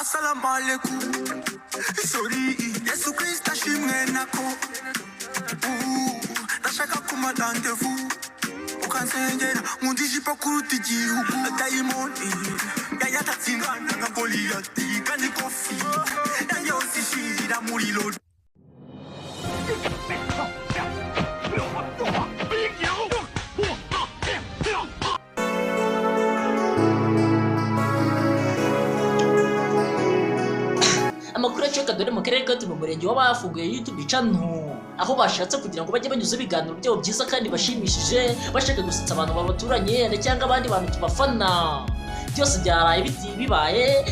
Assalamu alaikum. Sorry, Yesu Krista shimwe nako. Nashaka kuma rendezvous. Ukansengera mundijipa kuruta igihugu. Diamond yayatatsinga nka Goliath kandi kofi. Nanjye osishira muri lo. Amakuru acuka dore mu karere ka Rutsiro mu murenge w'abafunguye YouTube channel aho bashatse kugira ngo bajye banyuza ibiganiro byabo byiza kandi bashimishije bashaka gusetsa abantu babaturanye cyangwa abandi bantu tubafana. Byose byaraye bibaye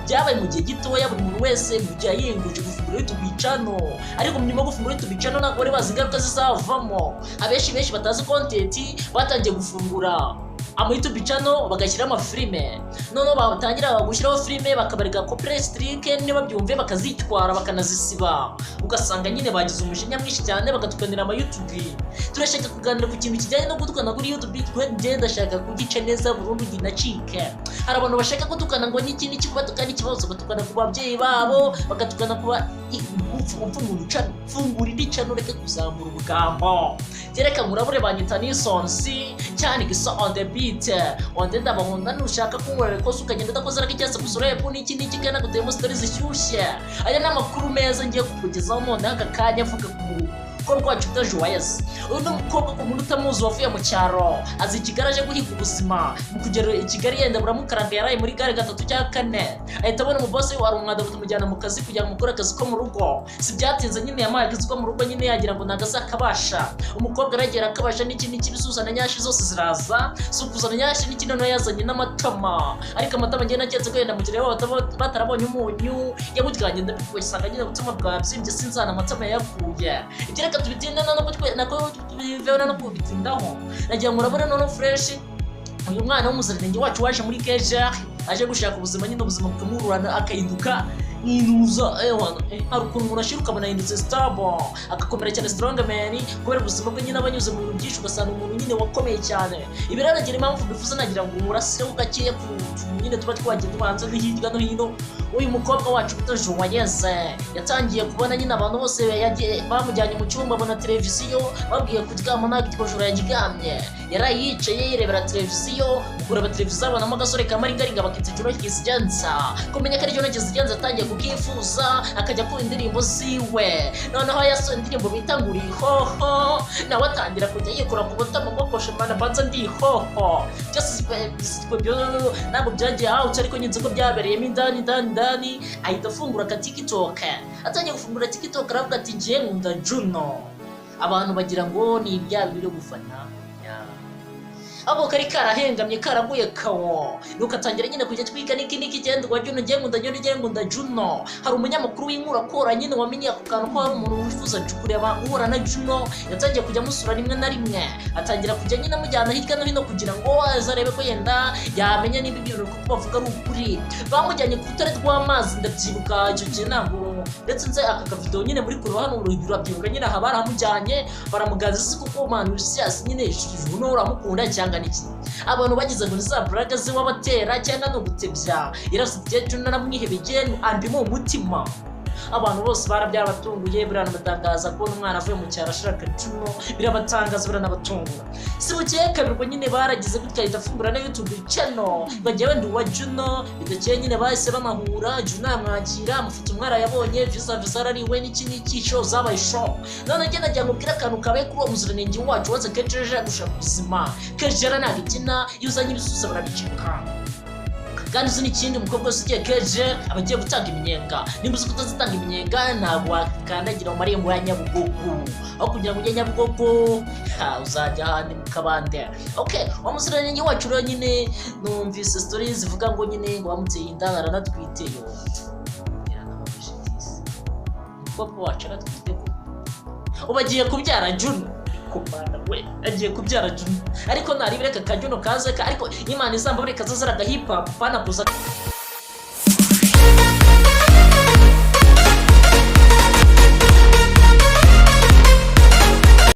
byabaye mu gihe gitoya buri muntu wese mu gihe yinguje gufungura YouTube channel, ariko mu nyuma gufungura YouTube channel ntabwo bari bazi ingaruka zizavamo. Abenshi batazi content batangiye gufungura ama YouTube channel bagashyiraho amafilime, noneho batangira gushyiraho filime bakabarega copyright strike niba byumve bakazitwara bakanazisiba, ugasanga nyine bagize umujinya mwinshi cyane bagatukanira ama YouTube. Turashaka kuganira ku kintu kijyanye no gutukana kuri YouTube, twende ndashaka kugica neza burundu ginacike. Hari abantu bashaka gutukana ngo n'ikindi kibatukana ikibazo, batukana ku babyeyi babo, bagatukana kuba umuntu channel fungura indi channel reke kuzamura ubugambo. Tereka murabure banyita ni Sonsi cyane gisa on the beat onde ndabahunda nushaka kunkorera ko ukagenda ndakoze rake cyase gusura epo n'iki kana gutema stories zishyushye. Aya n'amakuru meza ngiye kukugezaho none aka kanya avuga ko rwacu utajuwayeze. Uyu mukobwa ku muntu utamuzi wavuye mu cyaro azi Kigaraje guhiga ubuzima mu kugera i Kigali yenda buramukaranga yaraye muri gare gatatu cya kane ahita abona umubosi wari umwada batumujyana mu kazi kugira ngo mukore akazi ko mu rugo. Si byatinze nyine yamaye akazi ko mu rugo nyine yagira ngo nagazakabasha. Umukobwa aragera akabasha n'ikindi kibisuzana nyashi zose ziraza sukuzana nyashi n'ikindi no yazanye n'amatama, ariko amatama ngenda naketse ko yenda mugire batarabonye umunyu yabujyanye ndabikwisanga nyine gutuma bwabyimbye sinzana amatama yakuye. Reka tubitinda nako tubivana no kubitindaho. Nagira murabona none fresh uyu mwana w'umuziranenge wacu waje muri Keja aje gushaka ubuzima nyine ubuzima bukamururana akahinduka inuza hari ukuntu umuntu ashiruka abona yindutse stable agakomera cyane strong man kubera ubuzima bwe nyine abanyuze mu bintu byinshi ugasanga umuntu nyine wakomeye cyane. Ibi rero nagira impamvu bifuza nagira ngo umurasireho gakeya ku nyine tuba twagiye tubanza hirya no hino. Uyu mukobwa wacu utajuwayeze yatangiye kubona nyine abantu bose bamujyanye mu cyumba abona televiziyo babwiye kuryama ntabwo ikibajura yagigamye, yarayicaye yirebera televiziyo kureba televiziyo abonamo agasore kamaringaringa bakitse Juno Kizigenza kumenya ko ari Juno Kizigenza atangiye kukifuza akajya kumva indirimbo ziwe. Noneho yasohoye indirimbo bita ngo uri hoho nawe atangira kujya yikora ku butama bwo koshemana banza ndi hoho. Byose ntabwo byagiye out ariko nyinze ko byabereyemo indani ahita afungura ka TikTok. Atangiye gufungura TikTok aravuga ati ngiye nkunda Juno. Abantu bagira ngo ni ibya biri gufana abo kari karahengamye karaguye kawo nuko atangira nyine kujya twika niki genda wa Juno ngiye nkunda Juno. Hari umunyamakuru w'inkuru akora nyine wamenye ako kantu ko hari umuntu wifuza kureba uhora na Juno, yatangiye kujya musura rimwe na rimwe atangira kujya nyine amujyana hirya no hino kugira ngo azarebe ko yenda yamenya niba ibyo ko bavuga ari ukuri. Bamujyanye ku rutare rw'amazi ndabyibuka icyo gihe ntabwo ndetse nze aka video nyine muri kuri hano urabyibuka nyine aha baramujyanye baramugaza isi kuko man Lucius nyine Juno uramukunda cyangwa niki. Abantu bagize ngo za braga ziwabatera cyangwa no gutebya yarafite Juno namwihebeye andi mu mutima. Abantu bose barabyabatunguye biranabatangaza ko umwana avuye mu cyaro ashaka Juno birabatangaza biranabatungura. Si bugiye kabirwa nyine baragize gutya itafungura na YouTube channel bagiye wenda wa Juno bidakeye nyine bahise bamahura Juno amwakira amafoto umwara yabonye visa arariwe n'iki show zabaye show. None ngenda njya mubwira akantu kabaye kuri uwo muziranenge wacu waze Kejeje gushaka ubuzima. Kejeje nagikina yuzanye ibisusa barabicika kandi uzi n'ikindi umukobwa wese ugiye Keje abagiye gutanga iminyenga. Nimba uzi kutazitanga iminyenga ntabwo wakandagira mu marembo ya Nyabugogo, aho kugira ngo ujye Nyabugogo uzajya ahandi mu Kabande. Umuziranenge wacu rero nyine numvise stories zivuga ngo nyine ngo bamuteye inda aranatwiteyo. Umukobwa wacu aratwite ubagiye kubyara Juno kumana we agiye kubyara Juno, ariko nari bireka ka Juno kaze ariko Imana izambabure kazazara ga hip hop pana kuza